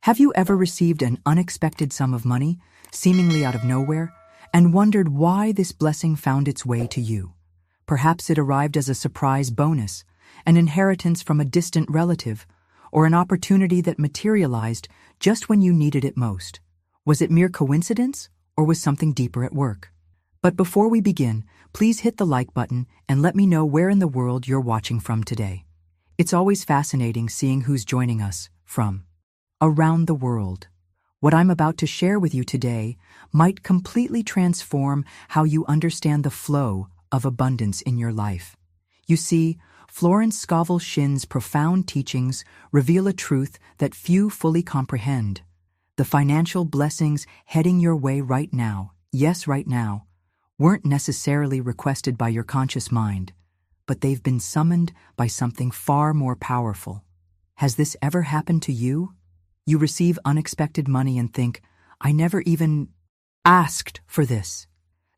Have you ever received an unexpected sum of money, seemingly out of nowhere, and wondered why this blessing found its way to you? Perhaps it arrived as a surprise bonus, an inheritance from a distant relative, or an opportunity that materialized just when you needed it most. Was it mere coincidence, or was something deeper at work? But before we begin, please hit the like button and let me know where in the world you're watching from today. It's always fascinating seeing who's joining us from around the world. What I'm about to share with you today might completely transform how you understand the flow of abundance in your life. You see, Florence Scovel Shinn's profound teachings reveal a truth that few fully comprehend. The financial blessings heading your way right now, yes, right now, weren't necessarily requested by your conscious mind, but they've been summoned by something far more powerful. Has this ever happened to you? You receive unexpected money and think, I never even asked for this.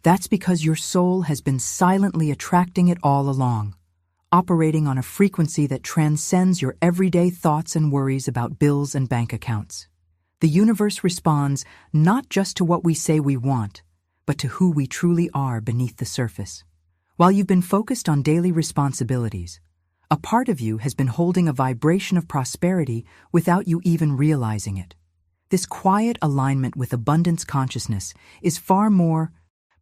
That's because your soul has been silently attracting it all along, operating on a frequency that transcends your everyday thoughts and worries about bills and bank accounts. The universe responds not just to what we say we want, but to who we truly are beneath the surface. While you've been focused on daily responsibilities, a part of you has been holding a vibration of prosperity without you even realizing it. This quiet alignment with abundance consciousness is far more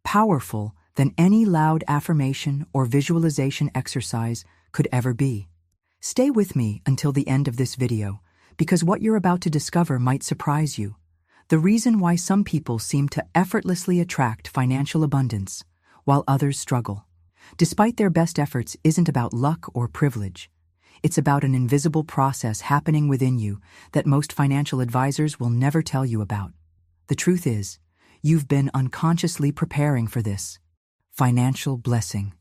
powerful than any loud affirmation or visualization exercise could ever be. Stay with me until the end of this video, because what you're about to discover might surprise you. The reason why some people seem to effortlessly attract financial abundance, while others struggle, despite their best efforts, isn't about luck or privilege. It's about an invisible process happening within you that most financial advisors will never tell you about. The truth is, you've been unconsciously preparing for this financial blessing.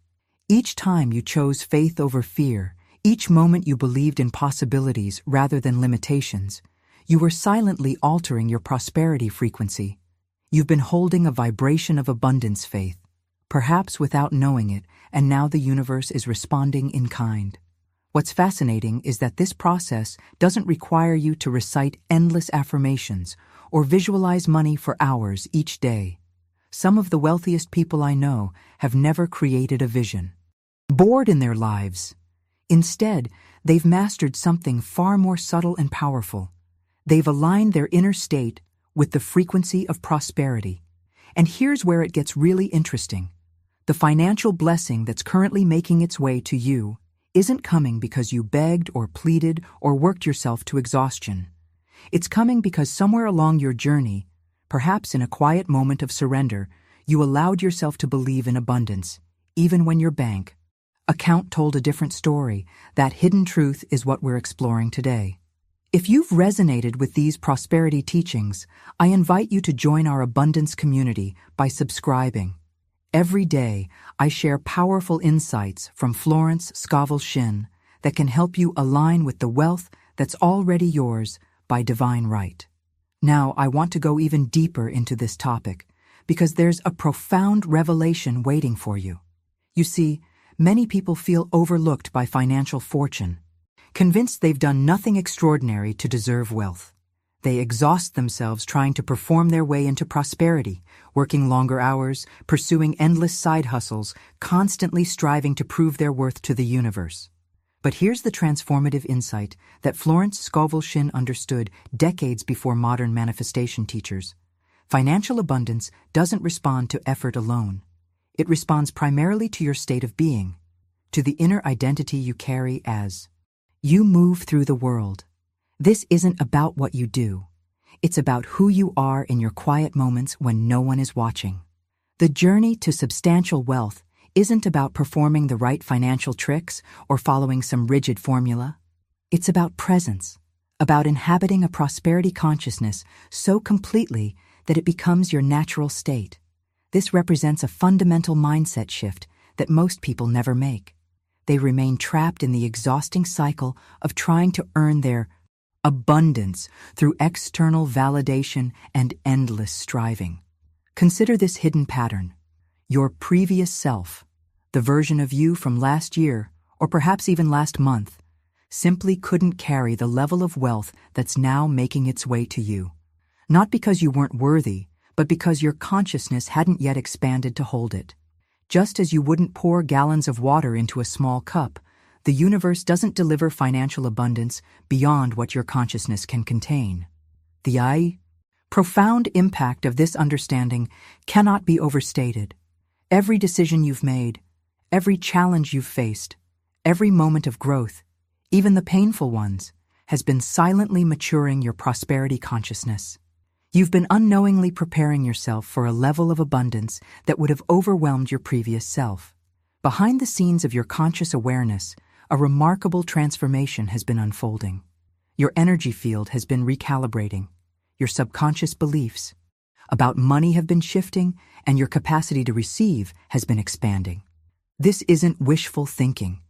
Each time you chose faith over fear, each moment you believed in possibilities rather than limitations, you were silently altering your prosperity frequency. You've been holding a vibration of abundance faith, perhaps without knowing it, and now the universe is responding in kind. What's fascinating is that this process doesn't require you to recite endless affirmations or visualize money for hours each day. Some of the wealthiest people I know have never created a vision board in their lives. Instead, they've mastered something far more subtle and powerful. They've aligned their inner state with the frequency of prosperity. And here's where it gets really interesting. The financial blessing that's currently making its way to you isn't coming because you begged or pleaded or worked yourself to exhaustion. It's coming because somewhere along your journey, perhaps in a quiet moment of surrender, you allowed yourself to believe in abundance, even when your bank account told a different story. That hidden truth is what we're exploring today. If you've resonated with these prosperity teachings, I invite you to join our abundance community by subscribing. Every day, I share powerful insights from Florence Scovel Shinn that can help you align with the wealth that's already yours by divine right. Now, I want to go even deeper into this topic because there's a profound revelation waiting for you. You see, many people feel overlooked by financial fortune, convinced they've done nothing extraordinary to deserve wealth. They exhaust themselves trying to perform their way into prosperity, working longer hours, pursuing endless side hustles, constantly striving to prove their worth to the universe. But here's the transformative insight that Florence Scovel Shinn understood decades before modern manifestation teachers. Financial abundance doesn't respond to effort alone. It responds primarily to your state of being, to the inner identity you carry as you move through the world. This isn't about what you do. It's about who you are in your quiet moments when no one is watching. The journey to substantial wealth isn't about performing the right financial tricks or following some rigid formula. It's about presence, about inhabiting a prosperity consciousness so completely that it becomes your natural state. This represents a fundamental mindset shift that most people never make. They remain trapped in the exhausting cycle of trying to earn their abundance through external validation and endless striving. Consider this hidden pattern. Your previous self, the version of you from last year, or perhaps even last month, simply couldn't carry the level of wealth that's now making its way to you. Not because you weren't worthy, but because your consciousness hadn't yet expanded to hold it. Just as you wouldn't pour gallons of water into a small cup, the universe doesn't deliver financial abundance beyond what your consciousness can contain. The profound impact of this understanding cannot be overstated. Every decision you've made, every challenge you've faced, every moment of growth, even the painful ones, has been silently maturing your prosperity consciousness. You've been unknowingly preparing yourself for a level of abundance that would have overwhelmed your previous self. Behind the scenes of your conscious awareness, a remarkable transformation has been unfolding. Your energy field has been recalibrating. Your subconscious beliefs about money have been shifting, and your capacity to receive has been expanding. This isn't wishful thinking.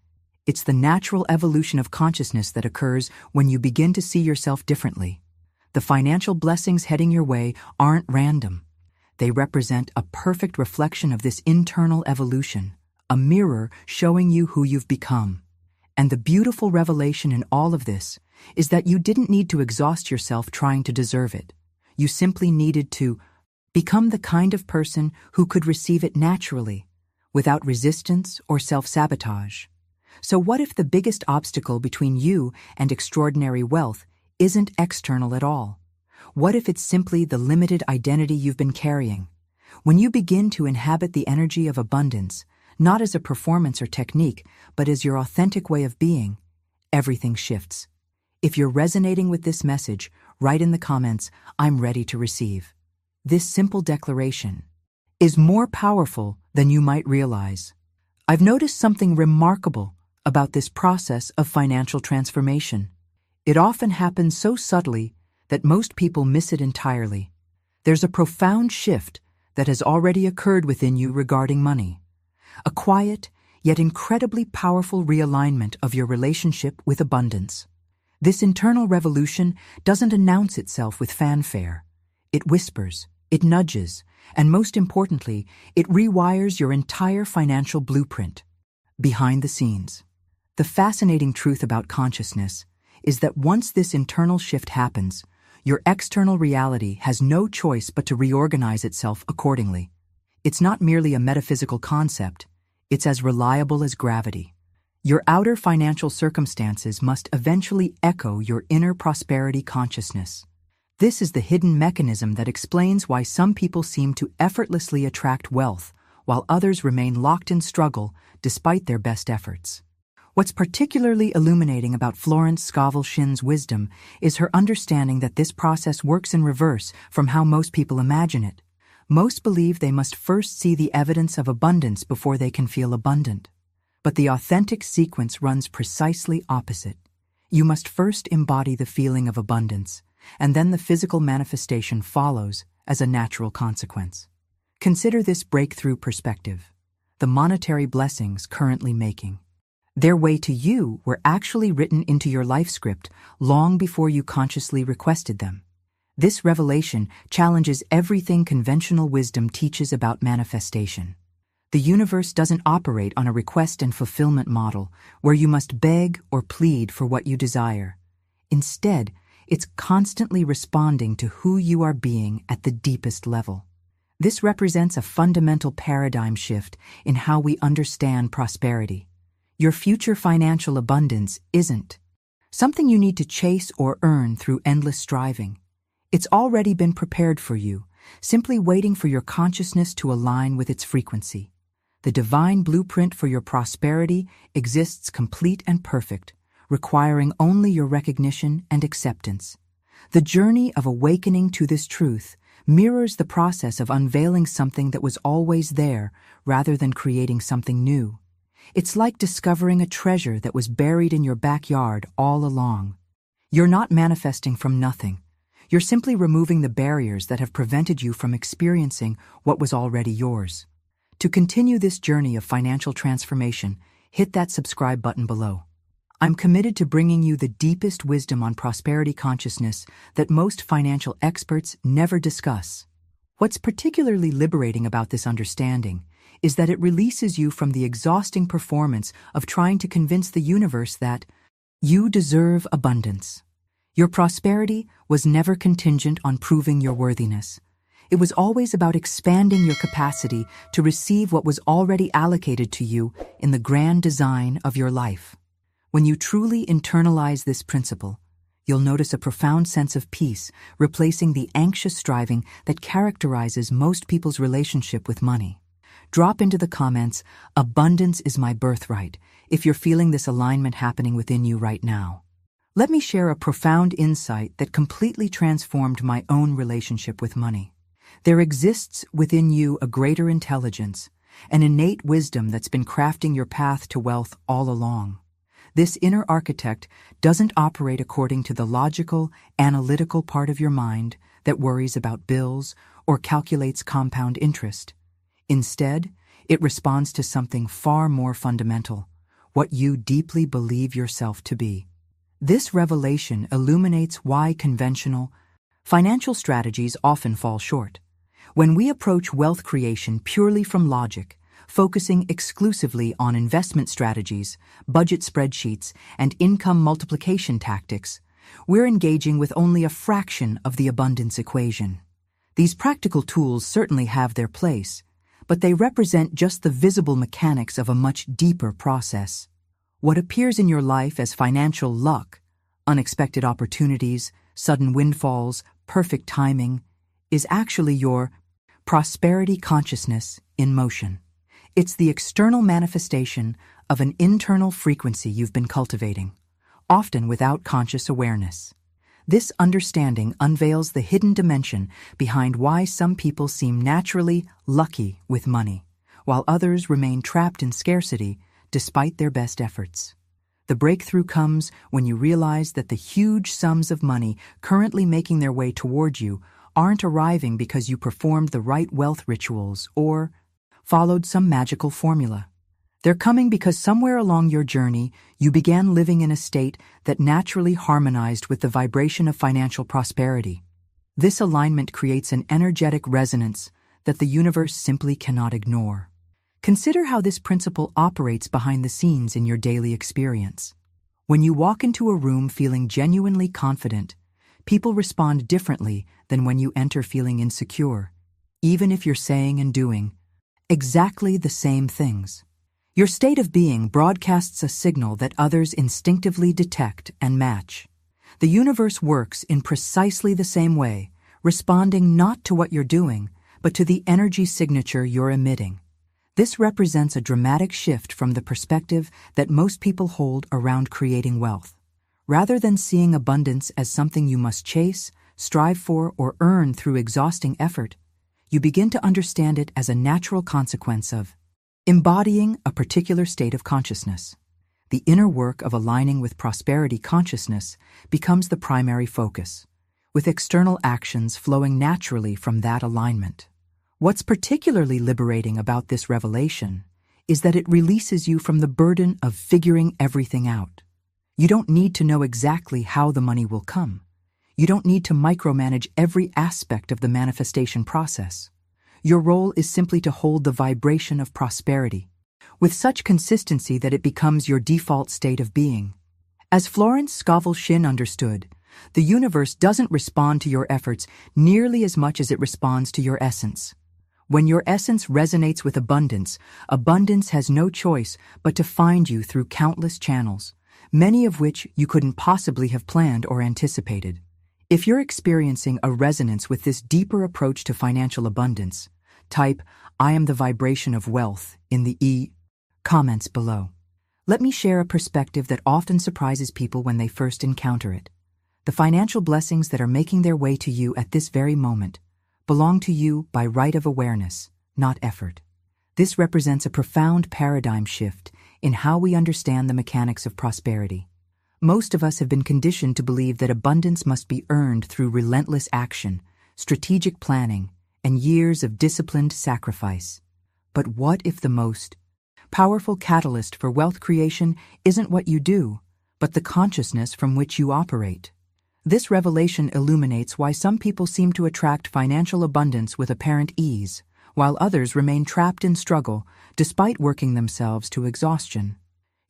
It's the natural evolution of consciousness that occurs when you begin to see yourself differently. The financial blessings heading your way aren't random. They represent a perfect reflection of this internal evolution, a mirror showing you who you've become. And the beautiful revelation in all of this is that you didn't need to exhaust yourself trying to deserve it. You simply needed to become the kind of person who could receive it naturally, without resistance or self-sabotage. So what if the biggest obstacle between you and extraordinary wealth isn't external at all? What if it's simply the limited identity you've been carrying? When you begin to inhabit the energy of abundance, not as a performance or technique, but as your authentic way of being, everything shifts. If you're resonating with this message, write in the comments, "I'm ready to receive." This simple declaration is more powerful than you might realize. I've noticed something remarkable about this process of financial transformation. It often happens so subtly that most people miss it entirely. There's a profound shift that has already occurred within you regarding money. A quiet, yet incredibly powerful realignment of your relationship with abundance. This internal revolution doesn't announce itself with fanfare. It whispers, it nudges, and most importantly, it rewires your entire financial blueprint. Behind the scenes. The fascinating truth about consciousness is that once this internal shift happens, your external reality has no choice but to reorganize itself accordingly. It's not merely a metaphysical concept, it's as reliable as gravity. Your outer financial circumstances must eventually echo your inner prosperity consciousness. This is the hidden mechanism that explains why some people seem to effortlessly attract wealth, while others remain locked in struggle despite their best efforts. What's particularly illuminating about Florence Scovel Shinn's wisdom is her understanding that this process works in reverse from how most people imagine it. Most believe they must first see the evidence of abundance before they can feel abundant. But the authentic sequence runs precisely opposite. You must first embody the feeling of abundance, and then the physical manifestation follows as a natural consequence. Consider this breakthrough perspective. The monetary blessings currently making their way to you were actually written into your life script long before you consciously requested them. This revelation challenges everything conventional wisdom teaches about manifestation. The universe doesn't operate on a request and fulfillment model where you must beg or plead for what you desire. Instead, it's constantly responding to who you are being at the deepest level. This represents a fundamental paradigm shift in how we understand prosperity. Your future financial abundance isn't something you need to chase or earn through endless striving. It's already been prepared for you, simply waiting for your consciousness to align with its frequency. The divine blueprint for your prosperity exists complete and perfect, requiring only your recognition and acceptance. The journey of awakening to this truth mirrors the process of unveiling something that was always there rather than creating something new. It's like discovering a treasure that was buried in your backyard all along. You're not manifesting from nothing. You're simply removing the barriers that have prevented you from experiencing what was already yours. To continue this journey of financial transformation, hit that subscribe button below. I'm committed to bringing you the deepest wisdom on prosperity consciousness that most financial experts never discuss. What's particularly liberating about this understanding is that it releases you from the exhausting performance of trying to convince the universe that You deserve abundance. Your prosperity was never contingent on proving your worthiness. It was always about expanding your capacity to receive what was already allocated to you in the grand design of your life. When you truly internalize this principle, you'll notice a profound sense of peace, replacing the anxious striving that characterizes most people's relationship with money. Drop into the comments, "Abundance is my birthright," if you're feeling this alignment happening within you right now. Let me share a profound insight that completely transformed my own relationship with money. There exists within you a greater intelligence, an innate wisdom that's been crafting your path to wealth all along. This inner architect doesn't operate according to the logical, analytical part of your mind that worries about bills or calculates compound interest. Instead, it responds to something far more fundamental, what you deeply believe yourself to be. This revelation illuminates why conventional financial strategies often fall short. When we approach wealth creation purely from logic, focusing exclusively on investment strategies, budget spreadsheets, and income multiplication tactics, we're engaging with only a fraction of the abundance equation. These practical tools certainly have their place, but they represent just the visible mechanics of a much deeper process. What appears in your life as financial luck, unexpected opportunities, sudden windfalls, perfect timing, is actually your prosperity consciousness in motion. It's the external manifestation of an internal frequency you've been cultivating, often without conscious awareness. This understanding unveils the hidden dimension behind why some people seem naturally lucky with money, while others remain trapped in scarcity despite their best efforts. The breakthrough comes when you realize that the huge sums of money currently making their way toward you aren't arriving because you performed the right wealth rituals or followed some magical formula. They're coming because somewhere along your journey, you began living in a state that naturally harmonized with the vibration of financial prosperity. This alignment creates an energetic resonance that the universe simply cannot ignore. Consider how this principle operates behind the scenes in your daily experience. When you walk into a room feeling genuinely confident, people respond differently than when you enter feeling insecure, even if you're saying and doing exactly the same things. Your state of being broadcasts a signal that others instinctively detect and match. The universe works in precisely the same way, responding not to what you're doing, but to the energy signature you're emitting. This represents a dramatic shift from the perspective that most people hold around creating wealth. Rather than seeing abundance as something you must chase, strive for, or earn through exhausting effort, you begin to understand it as a natural consequence of embodying a particular state of consciousness. The inner work of aligning with prosperity consciousness becomes the primary focus, with external actions flowing naturally from that alignment. What's particularly liberating about this revelation is that it releases you from the burden of figuring everything out. You don't need to know exactly how the money will come. You don't need to micromanage every aspect of the manifestation process. Your role is simply to hold the vibration of prosperity with such consistency that it becomes your default state of being. As Florence Scovel Shinn understood, the universe doesn't respond to your efforts nearly as much as it responds to your essence. When your essence resonates with abundance, abundance has no choice but to find you through countless channels, many of which you couldn't possibly have planned or anticipated. If you're experiencing a resonance with this deeper approach to financial abundance, type "I am the vibration of wealth" in the comments below. Let me share a perspective that often surprises people when they first encounter it. The financial blessings that are making their way to you at this very moment belong to you by right of awareness, not effort. This represents a profound paradigm shift in how we understand the mechanics of prosperity. Most of us have been conditioned to believe that abundance must be earned through relentless action, strategic planning, and years of disciplined sacrifice. But what if the most powerful catalyst for wealth creation isn't what you do, but the consciousness from which you operate? This revelation illuminates why some people seem to attract financial abundance with apparent ease, while others remain trapped in struggle despite working themselves to exhaustion.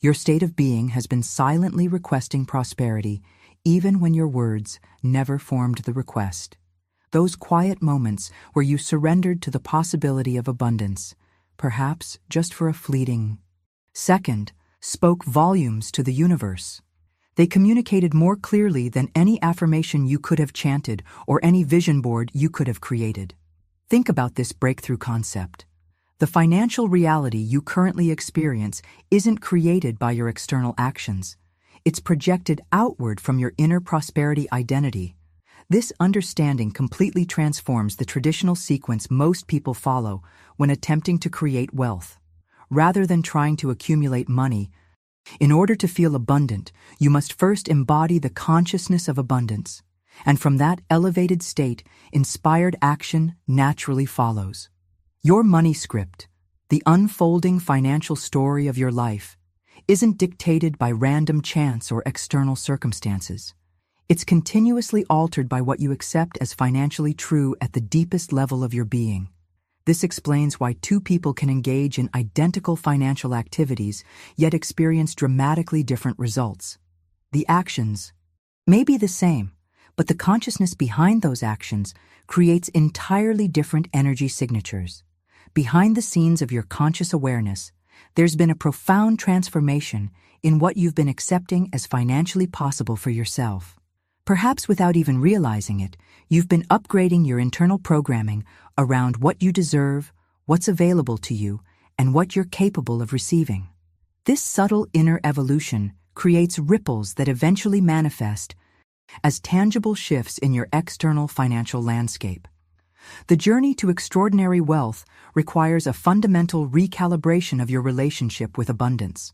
Your state of being has been silently requesting prosperity, even when your words never formed the request. Those quiet moments where you surrendered to the possibility of abundance, perhaps just for a fleeting second, spoke volumes to the universe. They communicated more clearly than any affirmation you could have chanted or any vision board you could have created. Think about this breakthrough concept. The financial reality you currently experience isn't created by your external actions. It's projected outward from your inner prosperity identity. This understanding completely transforms the traditional sequence most people follow when attempting to create wealth. Rather than trying to accumulate money, in order to feel abundant, you must first embody the consciousness of abundance. And from that elevated state, inspired action naturally follows. Your money script, the unfolding financial story of your life, isn't dictated by random chance or external circumstances. It's continuously altered by what you accept as financially true at the deepest level of your being. This explains why two people can engage in identical financial activities, yet experience dramatically different results. The actions may be the same, but the consciousness behind those actions creates entirely different energy signatures. Behind the scenes of your conscious awareness, there's been a profound transformation in what you've been accepting as financially possible for yourself. Perhaps without even realizing it, you've been upgrading your internal programming around what you deserve, what's available to you, and what you're capable of receiving. This subtle inner evolution creates ripples that eventually manifest as tangible shifts in your external financial landscape. The journey to extraordinary wealth requires a fundamental recalibration of your relationship with abundance.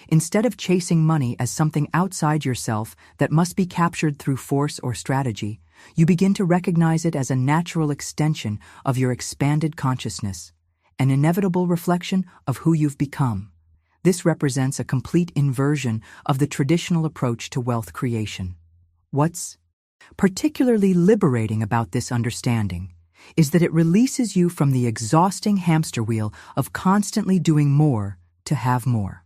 Instead of chasing money as something outside yourself that must be captured through force or strategy, you begin to recognize it as a natural extension of your expanded consciousness, an inevitable reflection of who you've become. This represents a complete inversion of the traditional approach to wealth creation. What's particularly liberating about this understanding is that it releases you from the exhausting hamster wheel of constantly doing more to have more.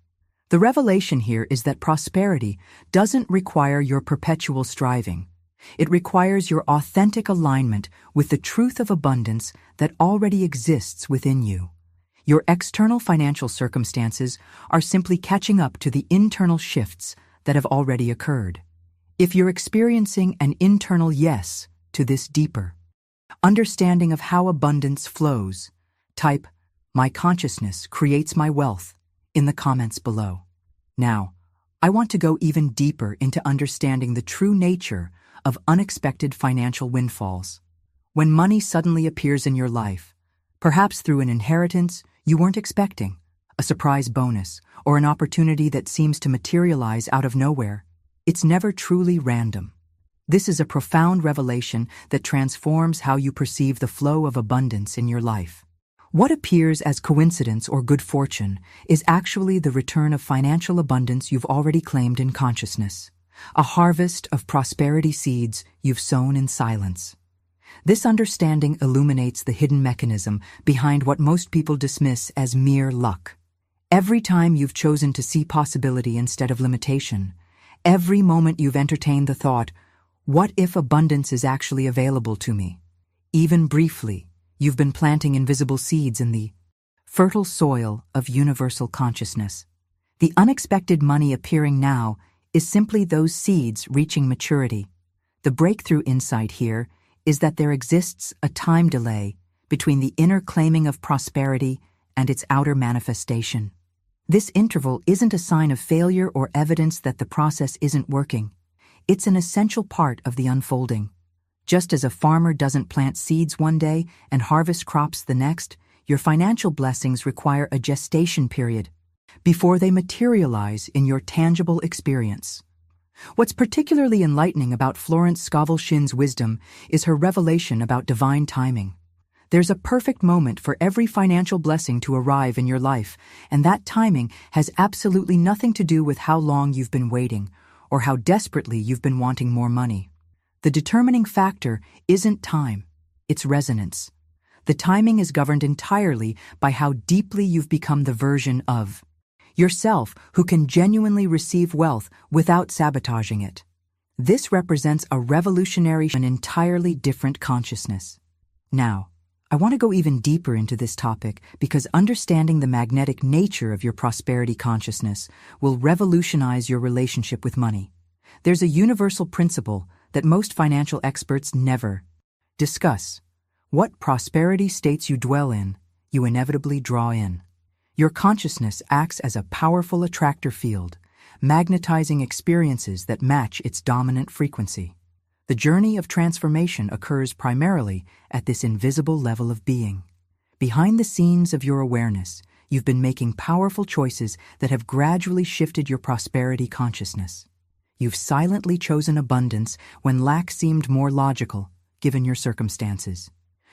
The revelation here is that prosperity doesn't require your perpetual striving. It requires your authentic alignment with the truth of abundance that already exists within you. Your external financial circumstances are simply catching up to the internal shifts that have already occurred. If you're experiencing an internal yes to this deeper understanding of how abundance flows, type, "My consciousness creates my wealth," in the comments below. Now, I want to go even deeper into understanding the true nature of unexpected financial windfalls. When money suddenly appears in your life, perhaps through an inheritance you weren't expecting, a surprise bonus, or an opportunity that seems to materialize out of nowhere, it's never truly random. This is a profound revelation that transforms how you perceive the flow of abundance in your life. What appears as coincidence or good fortune is actually the return of financial abundance you've already claimed in consciousness, a harvest of prosperity seeds you've sown in silence. This understanding illuminates the hidden mechanism behind what most people dismiss as mere luck. Every time you've chosen to see possibility instead of limitation, every moment you've entertained the thought, "What if abundance is actually available to me?" Even briefly, you've been planting invisible seeds in the fertile soil of universal consciousness. The unexpected money appearing now is simply those seeds reaching maturity. The breakthrough insight here is that there exists a time delay between the inner claiming of prosperity and its outer manifestation. This interval isn't a sign of failure or evidence that the process isn't working. It's an essential part of the unfolding. Just as a farmer doesn't plant seeds one day and harvest crops the next, your financial blessings require a gestation period before they materialize in your tangible experience. What's particularly enlightening about Florence Scovel Shinn's wisdom is her revelation about divine timing. There's a perfect moment for every financial blessing to arrive in your life, and that timing has absolutely nothing to do with how long you've been waiting or how desperately you've been wanting more money. The determining factor isn't time, it's resonance. The timing is governed entirely by how deeply you've become the version of yourself who can genuinely receive wealth without sabotaging it. This represents a revolutionary, an entirely different consciousness. Now, I want to go even deeper into this topic because understanding the magnetic nature of your prosperity consciousness will revolutionize your relationship with money. There's a universal principle that most financial experts never discuss. What prosperity states you dwell in, you inevitably draw in. Your consciousness acts as a powerful attractor field, magnetizing experiences that match its dominant frequency. The journey of transformation occurs primarily at this invisible level of being. Behind the scenes of your awareness, you've been making powerful choices that have gradually shifted your prosperity consciousness. You've silently chosen abundance when lack seemed more logical, given your circumstances.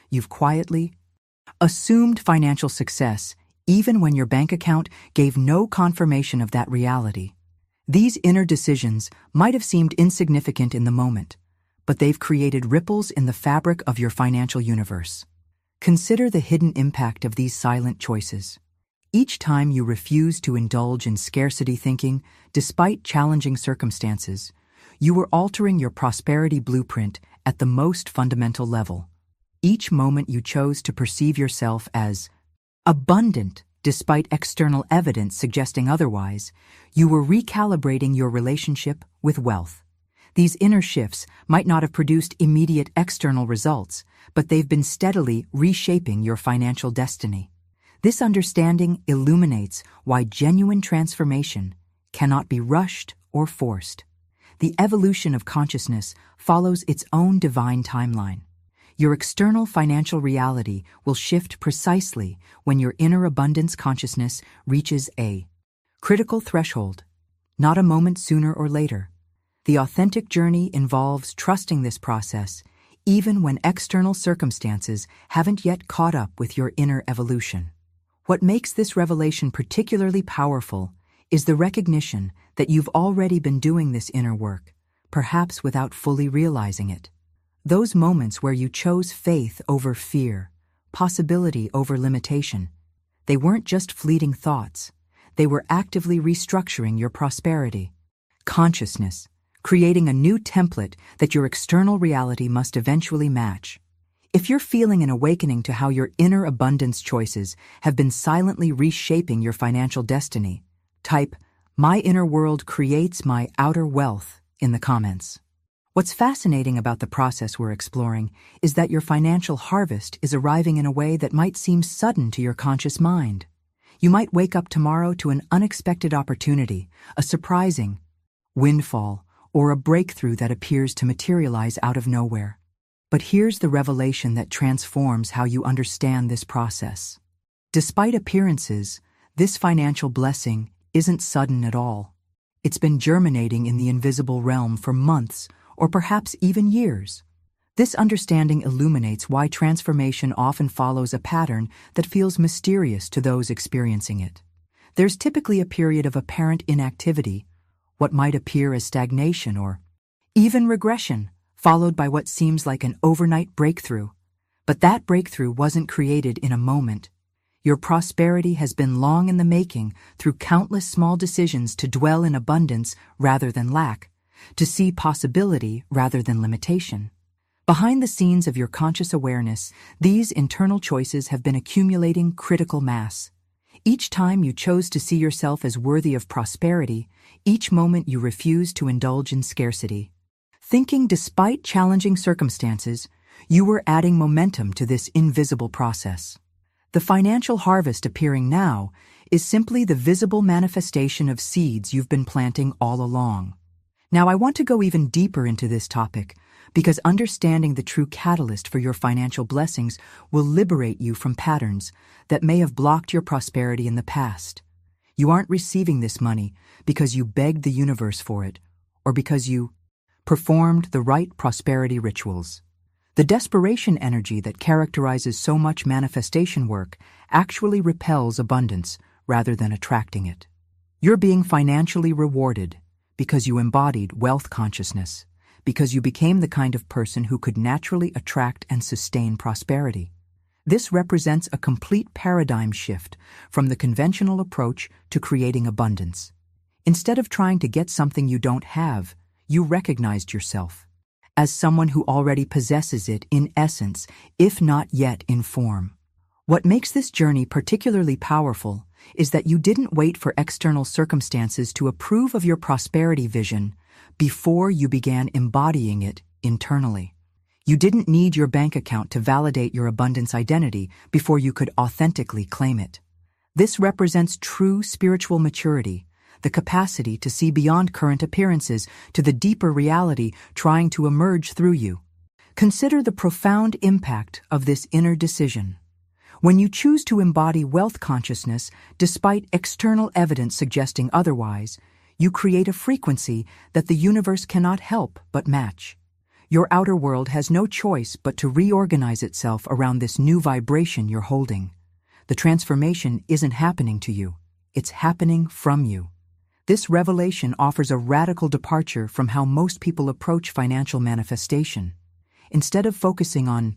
You've quietly assumed financial success, even when your bank account gave no confirmation of that reality. These inner decisions might have seemed insignificant in the moment, but they've created ripples in the fabric of your financial universe. Consider the hidden impact of these silent choices. Each time you refuse to indulge in scarcity thinking, despite challenging circumstances, you were altering your prosperity blueprint at the most fundamental level. Each moment you chose to perceive yourself as abundant, despite external evidence suggesting otherwise, you were recalibrating your relationship with wealth. These inner shifts might not have produced immediate external results, but they've been steadily reshaping your financial destiny. This understanding illuminates why genuine transformation cannot be rushed or forced. The evolution of consciousness follows its own divine timeline. Your external financial reality will shift precisely when your inner abundance consciousness reaches a critical threshold, not a moment sooner or later. The authentic journey involves trusting this process, even when external circumstances haven't yet caught up with your inner evolution. What makes this revelation particularly powerful is the recognition that you've already been doing this inner work, perhaps without fully realizing it. Those moments where you chose faith over fear, possibility over limitation, they weren't just fleeting thoughts. They were actively restructuring your prosperity consciousness, creating a new template that your external reality must eventually match. If you're feeling an awakening to how your inner abundance choices have been silently reshaping your financial destiny, type, "My inner world creates my outer wealth," in the comments. What's fascinating about the process we're exploring is that your financial harvest is arriving in a way that might seem sudden to your conscious mind. You might wake up tomorrow to an unexpected opportunity, a surprising windfall, or a breakthrough that appears to materialize out of nowhere. But here's the revelation that transforms how you understand this process. Despite appearances, this financial blessing isn't sudden at all. It's been germinating in the invisible realm for months, or perhaps even years. This understanding illuminates why transformation often follows a pattern that feels mysterious to those experiencing it. There's typically a period of apparent inactivity, what might appear as stagnation or even regression, followed by what seems like an overnight breakthrough. But that breakthrough wasn't created in a moment. Your prosperity has been long in the making through countless small decisions to dwell in abundance rather than lack, to see possibility rather than limitation. Behind the scenes of your conscious awareness, these internal choices have been accumulating critical mass. Each time you chose to see yourself as worthy of prosperity, each moment you refused to indulge in scarcity. Thinking despite challenging circumstances, you were adding momentum to this invisible process. The financial harvest appearing now is simply the visible manifestation of seeds you've been planting all along. Now, I want to go even deeper into this topic because understanding the true catalyst for your financial blessings will liberate you from patterns that may have blocked your prosperity in the past. You aren't receiving this money because you begged the universe for it or because you performed the right prosperity rituals. The desperation energy that characterizes so much manifestation work actually repels abundance rather than attracting it. You're being financially rewarded because you embodied wealth consciousness, because you became the kind of person who could naturally attract and sustain prosperity. This represents a complete paradigm shift from the conventional approach to creating abundance. Instead of trying to get something you don't have, you recognized yourself as someone who already possesses it in essence, if not yet in form. What makes this journey particularly powerful is that you didn't wait for external circumstances to approve of your prosperity vision before you began embodying it internally. You didn't need your bank account to validate your abundance identity before you could authentically claim it. This represents true spiritual maturity, the capacity to see beyond current appearances to the deeper reality trying to emerge through you. Consider the profound impact of this inner decision. When you choose to embody wealth consciousness despite external evidence suggesting otherwise, you create a frequency that the universe cannot help but match. Your outer world has no choice but to reorganize itself around this new vibration you're holding. The transformation isn't happening to you, it's happening from you. This revelation offers a radical departure from how most people approach financial manifestation. Instead of focusing on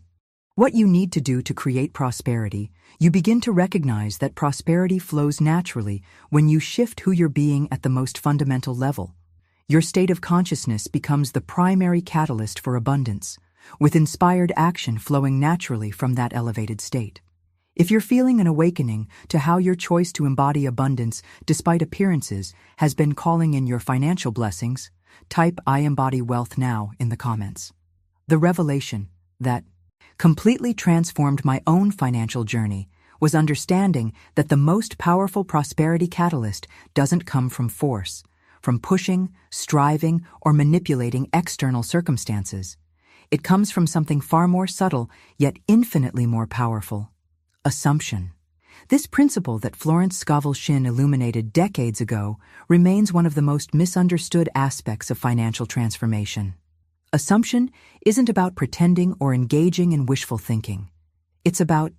what you need to do to create prosperity, you begin to recognize that prosperity flows naturally when you shift who you're being at the most fundamental level. Your state of consciousness becomes the primary catalyst for abundance, with inspired action flowing naturally from that elevated state. If you're feeling an awakening to how your choice to embody abundance despite appearances has been calling in your financial blessings, type "I embody wealth now" in the comments. The revelation that completely transformed my own financial journey was understanding that the most powerful prosperity catalyst doesn't come from force, from pushing, striving, or manipulating external circumstances. It comes from something far more subtle, yet infinitely more powerful: assumption. This principle that Florence Scovel Shinn illuminated decades ago remains one of the most misunderstood aspects of financial transformation. Assumption isn't about pretending or engaging in wishful thinking. It's about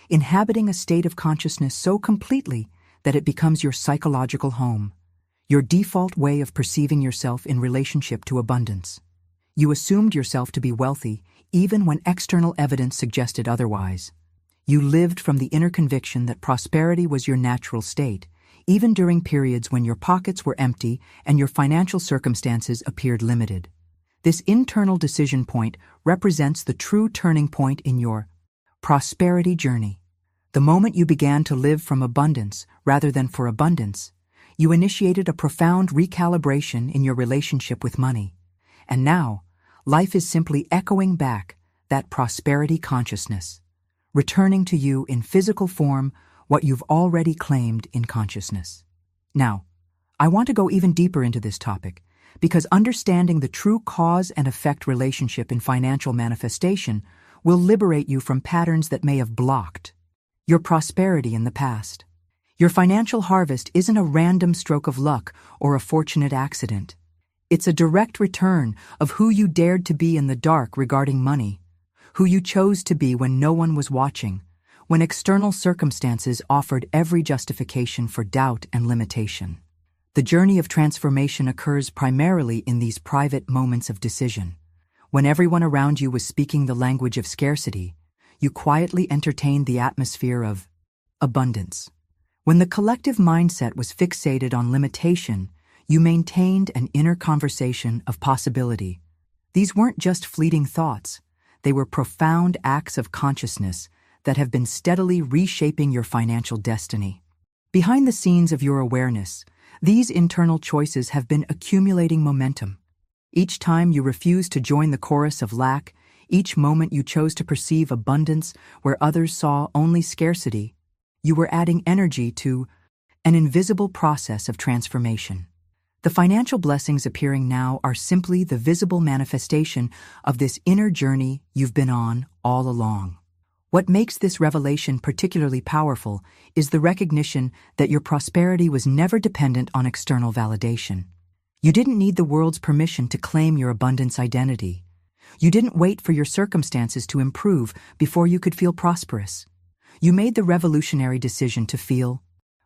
inhabiting a state of consciousness so completely that it becomes your psychological home, your default way of perceiving yourself in relationship to abundance. You assumed yourself to be wealthy even when external evidence suggested otherwise. You lived from the inner conviction that prosperity was your natural state, even during periods when your pockets were empty and your financial circumstances appeared limited. This internal decision point represents the true turning point in your prosperity journey. The moment you began to live from abundance rather than for abundance, you initiated a profound recalibration in your relationship with money. And now, life is simply echoing back that prosperity consciousness, returning to you in physical form what you've already claimed in consciousness. Now, I want to go even deeper into this topic, because understanding the true cause and effect relationship in financial manifestation will liberate you from patterns that may have blocked your prosperity in the past. Your financial harvest isn't a random stroke of luck or a fortunate accident. It's a direct return of who you dared to be in the dark regarding money, who you chose to be when no one was watching, when external circumstances offered every justification for doubt and limitation. The journey of transformation occurs primarily in these private moments of decision. When everyone around you was speaking the language of scarcity, you quietly entertained the atmosphere of abundance. When the collective mindset was fixated on limitation, you maintained an inner conversation of possibility. These weren't just fleeting thoughts. They were profound acts of consciousness that have been steadily reshaping your financial destiny. Behind the scenes of your awareness, these internal choices have been accumulating momentum. Each time you refused to join the chorus of lack, each moment you chose to perceive abundance where others saw only scarcity, you were adding energy to an invisible process of transformation. The financial blessings appearing now are simply the visible manifestation of this inner journey you've been on all along. What makes this revelation particularly powerful is the recognition that your prosperity was never dependent on external validation. You didn't need the world's permission to claim your abundance identity. You didn't wait for your circumstances to improve before you could feel prosperous. You made the revolutionary decision to feel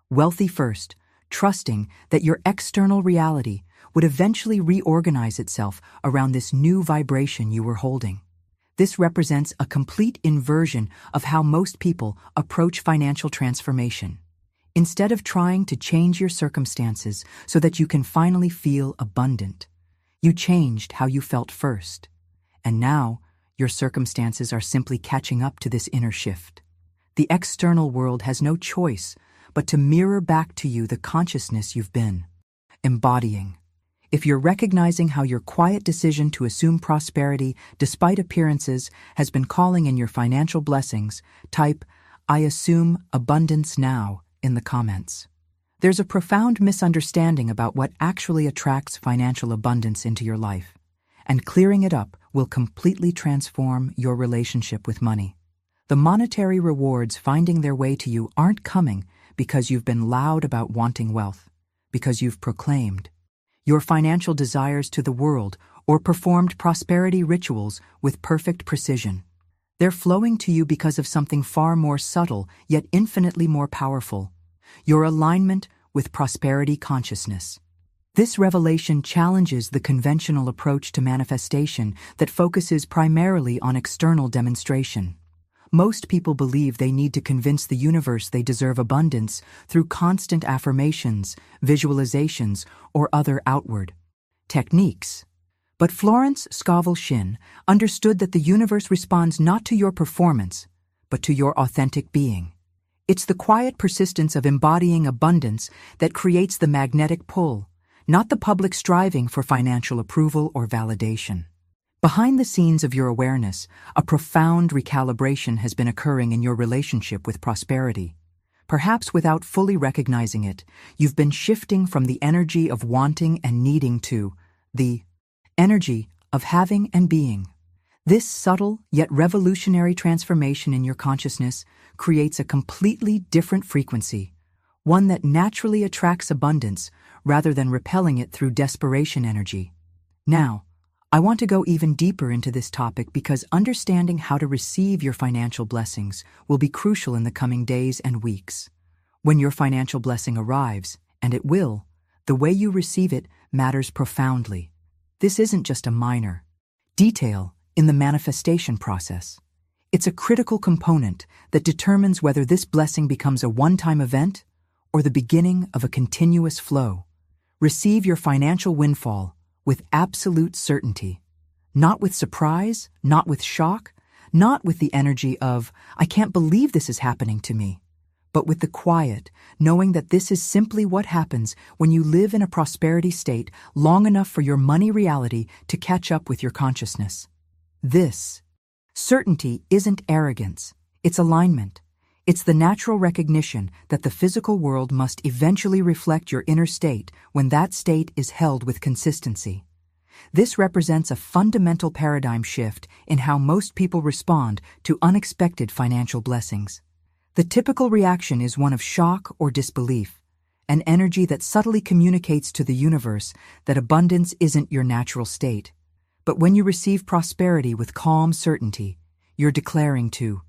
wealthy first, trusting that your external reality would eventually reorganize itself around this new vibration you were holding. This represents a complete inversion of how most people approach financial transformation. Instead of trying to change your circumstances so that you can finally feel abundant, you changed how you felt first. And now, your circumstances are simply catching up to this inner shift. The external world has no choice but to mirror back to you the consciousness you've been embodying. If you're recognizing how your quiet decision to assume prosperity despite appearances has been calling in your financial blessings, type, "I assume abundance now," in the comments. There's a profound misunderstanding about what actually attracts financial abundance into your life, and clearing it up will completely transform your relationship with money. The monetary rewards finding their way to you aren't coming because you've been loud about wanting wealth, because you've proclaimed your financial desires to the world or performed prosperity rituals with perfect precision. They're flowing to you because of something far more subtle yet infinitely more powerful: your alignment with prosperity consciousness. This revelation challenges the conventional approach to manifestation that focuses primarily on external demonstration. Most people believe they need to convince the universe they deserve abundance through constant affirmations, visualizations, or other outward techniques. But Florence Scovel Shinn understood that the universe responds not to your performance, but to your authentic being. It's the quiet persistence of embodying abundance that creates the magnetic pull, not the public striving for financial approval or validation. Behind the scenes of your awareness, a profound recalibration has been occurring in your relationship with prosperity. Perhaps without fully recognizing it, you've been shifting from the energy of wanting and needing to the energy of having and being. This subtle yet revolutionary transformation in your consciousness creates a completely different frequency, one that naturally attracts abundance rather than repelling it through desperation energy. Now, I want to go even deeper into this topic because understanding how to receive your financial blessings will be crucial in the coming days and weeks. When your financial blessing arrives, and it will, the way you receive it matters profoundly. This isn't just a minor detail in the manifestation process. It's a critical component that determines whether this blessing becomes a one-time event or the beginning of a continuous flow. Receive your financial windfall with absolute certainty, not with surprise, not with shock, not with the energy of, "I can't believe this is happening to me," but with the quiet, knowing that this is simply what happens when you live in a prosperity state long enough for your money reality to catch up with your consciousness. This certainty isn't arrogance, it's alignment. It's the natural recognition that the physical world must eventually reflect your inner state when that state is held with consistency. This represents a fundamental paradigm shift in how most people respond to unexpected financial blessings. The typical reaction is one of shock or disbelief, an energy that subtly communicates to the universe that abundance isn't your natural state. But when you receive prosperity with calm certainty, you're declaring to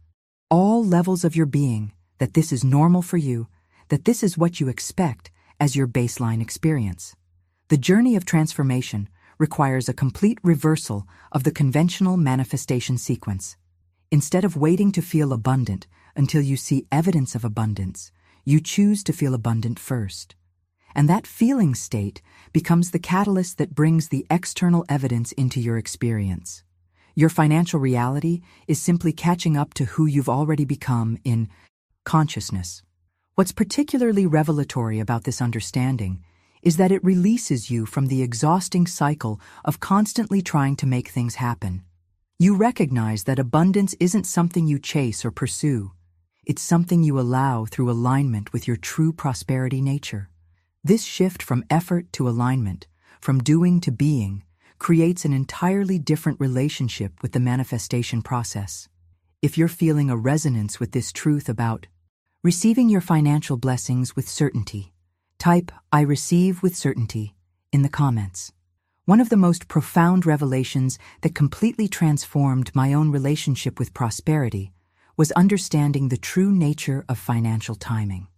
all levels of your being that this is normal for you, that this is what you expect as your baseline experience. The journey of transformation requires a complete reversal of the conventional manifestation sequence. Instead of waiting to feel abundant until you see evidence of abundance, you choose to feel abundant first. And that feeling state becomes the catalyst that brings the external evidence into your experience. Your financial reality is simply catching up to who you've already become in consciousness. What's particularly revelatory about this understanding is that it releases you from the exhausting cycle of constantly trying to make things happen. You recognize that abundance isn't something you chase or pursue. It's something you allow through alignment with your true prosperity nature. This shift from effort to alignment, from doing to being, creates an entirely different relationship with the manifestation process. If you're feeling a resonance with this truth about receiving your financial blessings with certainty, type "I receive with certainty" in the comments. One of the most profound revelations that completely transformed my own relationship with prosperity was understanding the true nature of financial timing.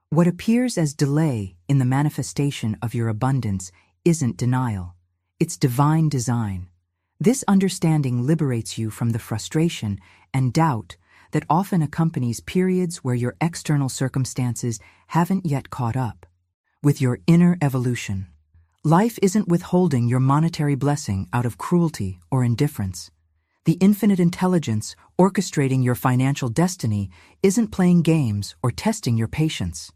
What appears as delay in the manifestation of your abundance isn't denial. It's divine design. This understanding liberates you from the frustration and doubt that often accompanies periods where your external circumstances haven't yet caught up with your inner evolution. Life isn't withholding your monetary blessing out of cruelty or indifference. The infinite intelligence orchestrating your financial destiny isn't playing games or testing your patience.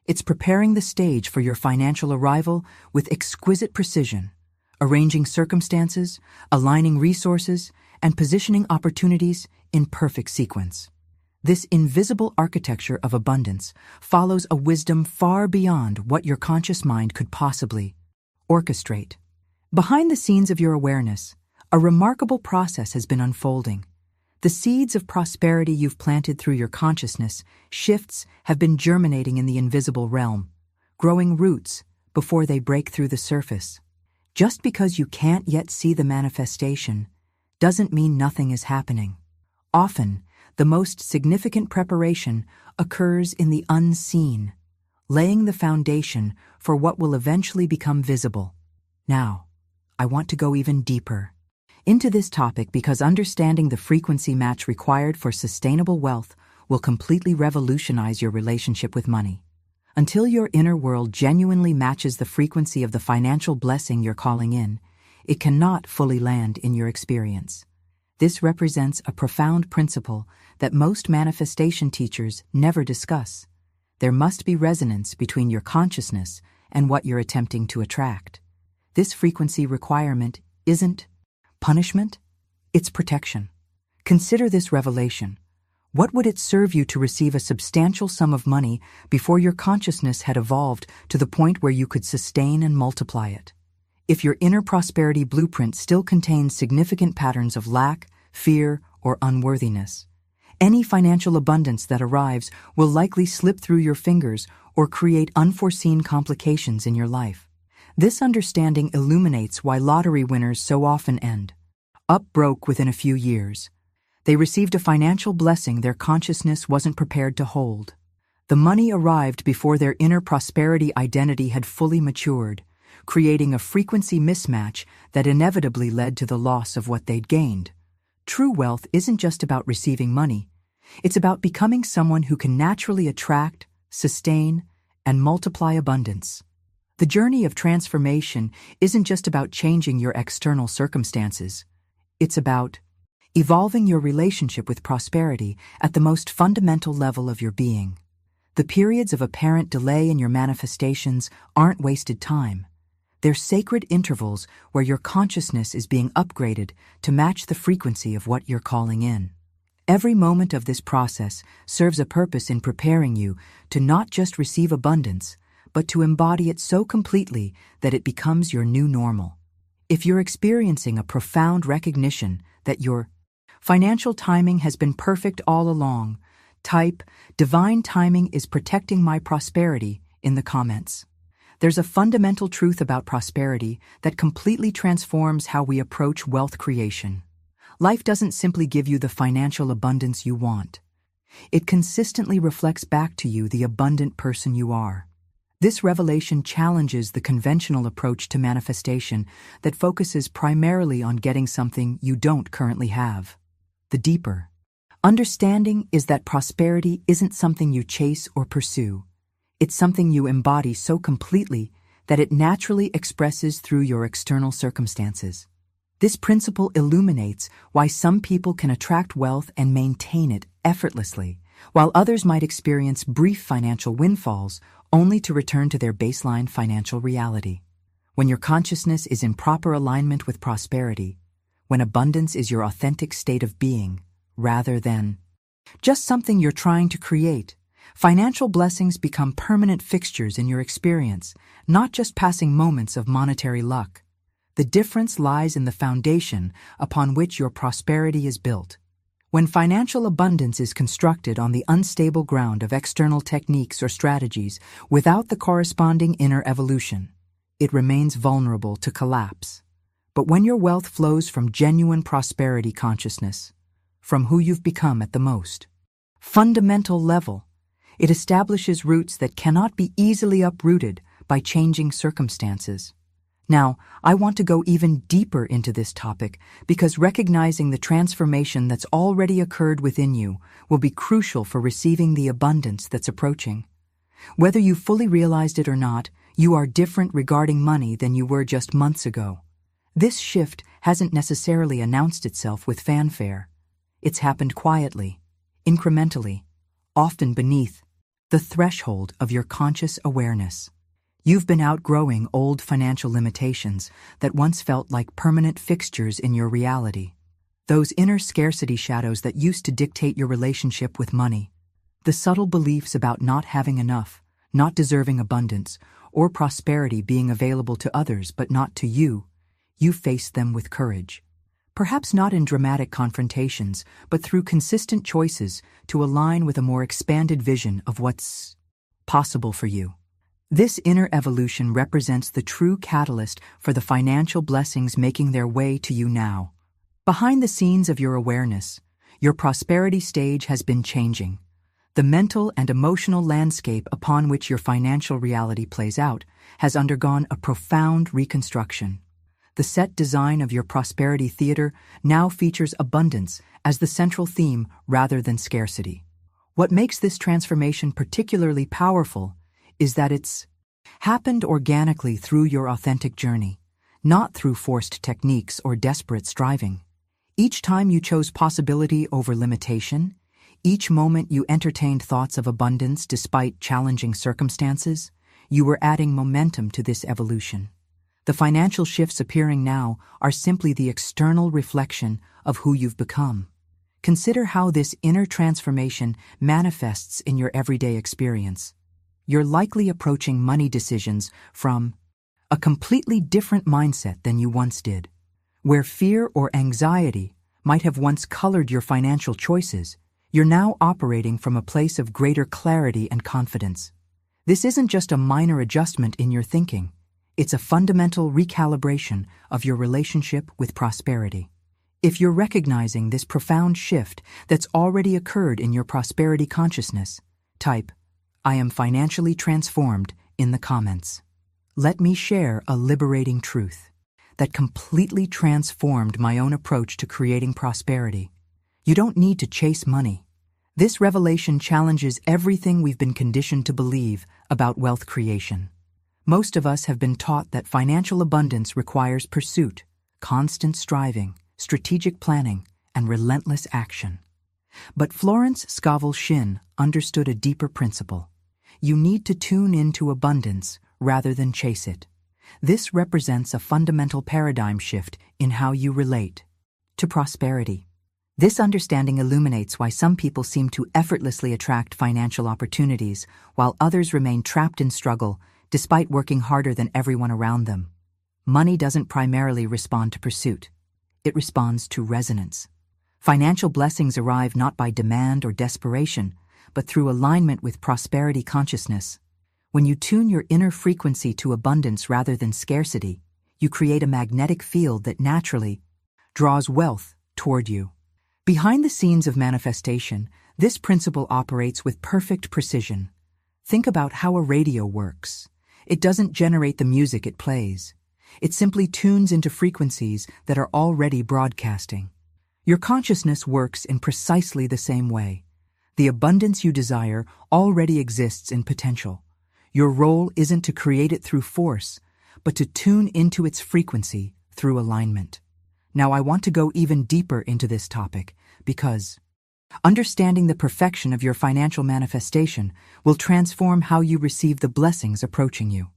It's preparing the stage for your financial arrival with exquisite precision, arranging circumstances, aligning resources, and positioning opportunities in perfect sequence. This invisible architecture of abundance follows a wisdom far beyond what your conscious mind could possibly orchestrate. Behind the scenes of your awareness, a remarkable process has been unfolding. The seeds of prosperity you've planted through your consciousness shifts have been germinating in the invisible realm, growing roots before they break through the surface. Just because you can't yet see the manifestation doesn't mean nothing is happening. Often, the most significant preparation occurs in the unseen, laying the foundation for what will eventually become visible. Now, I want to go even deeper into this topic because understanding the frequency match required for sustainable wealth will completely revolutionize your relationship with money. Until your inner world genuinely matches the frequency of the financial blessing you're calling in, it cannot fully land in your experience. This represents a profound principle that most manifestation teachers never discuss. There must be resonance between your consciousness and what you're attempting to attract. This frequency requirement isn't punishment, it's protection. Consider this revelation. What would it serve you to receive a substantial sum of money before your consciousness had evolved to the point where you could sustain and multiply it? If your inner prosperity blueprint still contains significant patterns of lack, fear, or unworthiness, any financial abundance that arrives will likely slip through your fingers or create unforeseen complications in your life. This understanding illuminates why lottery winners so often end up broke within a few years. They received a financial blessing their consciousness wasn't prepared to hold. The money arrived before their inner prosperity identity had fully matured, creating a frequency mismatch that inevitably led to the loss of what they'd gained. True wealth isn't just about receiving money. It's about becoming someone who can naturally attract, sustain, and multiply abundance. The journey of transformation isn't just about changing your external circumstances. It's about evolving your relationship with prosperity at the most fundamental level of your being. The periods of apparent delay in your manifestations aren't wasted time. They're sacred intervals where your consciousness is being upgraded to match the frequency of what you're calling in. Every moment of this process serves a purpose in preparing you to not just receive abundance, but to embody it so completely that it becomes your new normal. If you're experiencing a profound recognition that your financial timing has been perfect all along, type "Divine timing is protecting my prosperity" in the comments. There's a fundamental truth about prosperity that completely transforms how we approach wealth creation. Life doesn't simply give you the financial abundance you want. It consistently reflects back to you the abundant person you are. This revelation challenges the conventional approach to manifestation that focuses primarily on getting something you don't currently have. The deeper understanding is that prosperity isn't something you chase or pursue. It's something you embody so completely that it naturally expresses through your external circumstances. This principle illuminates why some people can attract wealth and maintain it effortlessly, while others might experience brief financial windfalls only to return to their baseline financial reality. When your consciousness is in proper alignment with prosperity, when abundance is your authentic state of being, rather than just something you're trying to create, financial blessings become permanent fixtures in your experience, not just passing moments of monetary luck. The difference lies in the foundation upon which your prosperity is built. When financial abundance is constructed on the unstable ground of external techniques or strategies without the corresponding inner evolution, it remains vulnerable to collapse. But when your wealth flows from genuine prosperity consciousness, from who you've become at the most fundamental level, it establishes roots that cannot be easily uprooted by changing circumstances. Now, I want to go even deeper into this topic because recognizing the transformation that's already occurred within you will be crucial for receiving the abundance that's approaching. Whether you fully realized it or not, you are different regarding money than you were just months ago. This shift hasn't necessarily announced itself with fanfare. It's happened quietly, incrementally, often beneath the threshold of your conscious awareness. You've been outgrowing old financial limitations that once felt like permanent fixtures in your reality. Those inner scarcity shadows that used to dictate your relationship with money. The subtle beliefs about not having enough, not deserving abundance, or prosperity being available to others but not to you, you faced them with courage. Perhaps not in dramatic confrontations, but through consistent choices to align with a more expanded vision of what's possible for you. This inner evolution represents the true catalyst for the financial blessings making their way to you now. Behind the scenes of your awareness, your prosperity stage has been changing. The mental and emotional landscape upon which your financial reality plays out has undergone a profound reconstruction. The set design of your prosperity theater now features abundance as the central theme rather than scarcity. What makes this transformation particularly powerful is that it's happened organically through your authentic journey, not through forced techniques or desperate striving. Each time you chose possibility over limitation, each moment you entertained thoughts of abundance despite challenging circumstances, you were adding momentum to this evolution. The financial shifts appearing now are simply the external reflection of who you've become. Consider how this inner transformation manifests in your everyday experience. You're likely approaching money decisions from a completely different mindset than you once did. Where fear or anxiety might have once colored your financial choices, you're now operating from a place of greater clarity and confidence. This isn't just a minor adjustment in your thinking. It's a fundamental recalibration of your relationship with prosperity. If you're recognizing this profound shift that's already occurred in your prosperity consciousness, type, "I am financially transformed" in the comments. Let me share a liberating truth that completely transformed my own approach to creating prosperity. You don't need to chase money. This revelation challenges everything we've been conditioned to believe about wealth creation. Most of us have been taught that financial abundance requires pursuit, constant striving, strategic planning, and relentless action. But Florence Scovel Shinn understood a deeper principle. You need to tune into abundance rather than chase it. This represents a fundamental paradigm shift in how you relate to prosperity. This understanding illuminates why some people seem to effortlessly attract financial opportunities, while others remain trapped in struggle despite working harder than everyone around them. Money doesn't primarily respond to pursuit. It responds to resonance. Financial blessings arrive not by demand or desperation, but through alignment with prosperity consciousness. When you tune your inner frequency to abundance rather than scarcity, you create a magnetic field that naturally draws wealth toward you. Behind the scenes of manifestation, this principle operates with perfect precision. Think about how a radio works. It doesn't generate the music it plays. It simply tunes into frequencies that are already broadcasting. Your consciousness works in precisely the same way. The abundance you desire already exists in potential. Your role isn't to create it through force, but to tune into its frequency through alignment. Now, I want to go even deeper into this topic because understanding the perfection of your financial manifestation will transform how you receive the blessings approaching you.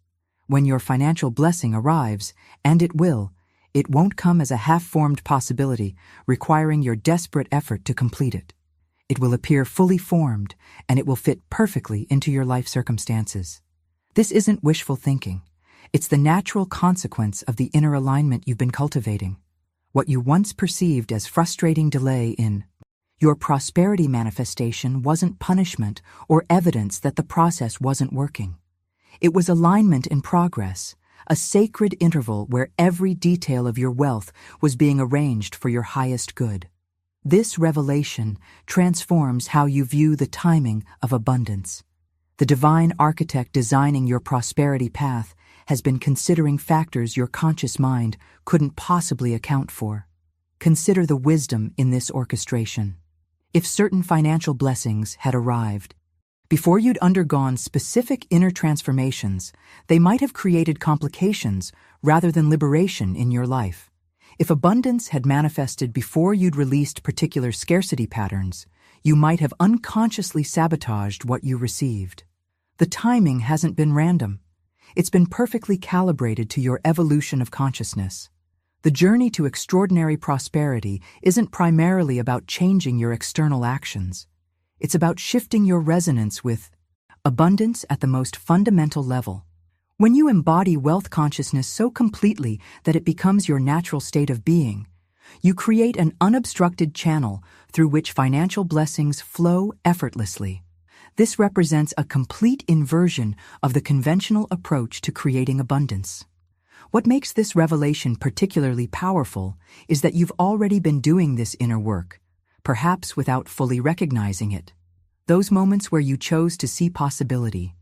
When your financial blessing arrives, and it will, it won't come as a half-formed possibility requiring your desperate effort to complete it. It will appear fully formed, and it will fit perfectly into your life circumstances. This isn't wishful thinking. It's the natural consequence of the inner alignment you've been cultivating. What you once perceived as frustrating delay in your prosperity manifestation wasn't punishment or evidence that the process wasn't working. It was alignment in progress, a sacred interval where every detail of your wealth was being arranged for your highest good. This revelation transforms how you view the timing of abundance. The divine architect designing your prosperity path has been considering factors your conscious mind couldn't possibly account for. Consider the wisdom in this orchestration. If certain financial blessings had arrived, before you'd undergone specific inner transformations, they might have created complications rather than liberation in your life. If abundance had manifested before you'd released particular scarcity patterns, you might have unconsciously sabotaged what you received. The timing hasn't been random. It's been perfectly calibrated to your evolution of consciousness. The journey to extraordinary prosperity isn't primarily about changing your external actions. It's about shifting your resonance with abundance at the most fundamental level. When you embody wealth consciousness so completely that it becomes your natural state of being, you create an unobstructed channel through which financial blessings flow effortlessly. This represents a complete inversion of the conventional approach to creating abundance. What makes this revelation particularly powerful is that you've already been doing this inner work, perhaps without fully recognizing it. Those moments where you chose to see possibility,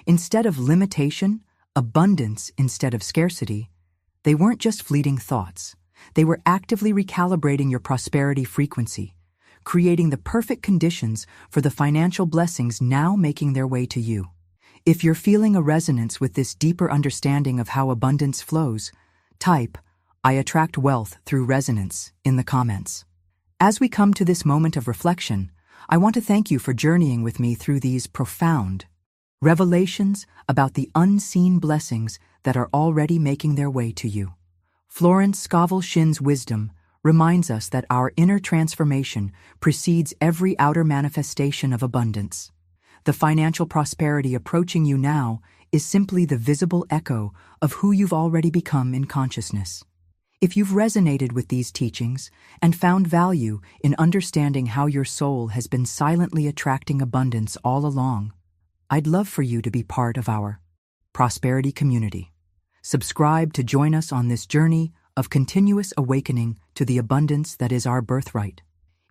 instead of limitation, abundance instead of scarcity, they weren't just fleeting thoughts. They were actively recalibrating your prosperity frequency, creating the perfect conditions for the financial blessings now making their way to you. If you're feeling a resonance with this deeper understanding of how abundance flows, type, "I attract wealth through resonance" in the comments. As we come to this moment of reflection, I want to thank you for journeying with me through these profound revelations about the unseen blessings that are already making their way to you. Florence Scovel Shinn's wisdom reminds us that our inner transformation precedes every outer manifestation of abundance. The financial prosperity approaching you now is simply the visible echo of who you've already become in consciousness. If you've resonated with these teachings and found value in understanding how your soul has been silently attracting abundance all along, I'd love for you to be part of our prosperity community. Subscribe to join us on this journey of continuous awakening to the abundance that is our birthright.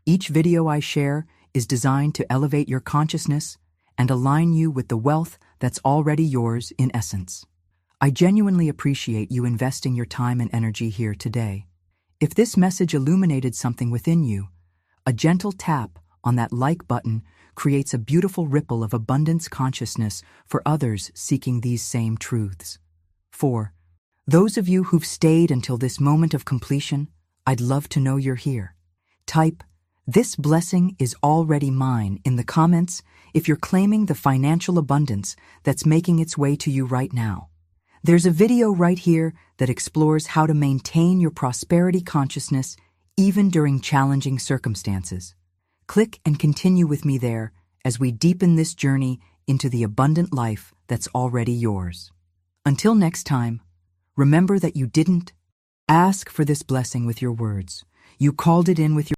Each video I share is designed to elevate your consciousness and align you with the wealth that's already yours in essence. I genuinely appreciate you investing your time and energy here today. If this message illuminated something within you, a gentle tap on that like button creates a beautiful ripple of abundance consciousness for others seeking these same truths. For those of you who've stayed until this moment of completion, I'd love to know you're here. Type, "This blessing is already mine" in the comments if you're claiming the financial abundance that's making its way to you right now. There's a video right here that explores how to maintain your prosperity consciousness even during challenging circumstances. Click and continue with me there as we deepen this journey into the abundant life that's already yours. Until next time, remember that you didn't ask for this blessing with your words. You called it in with your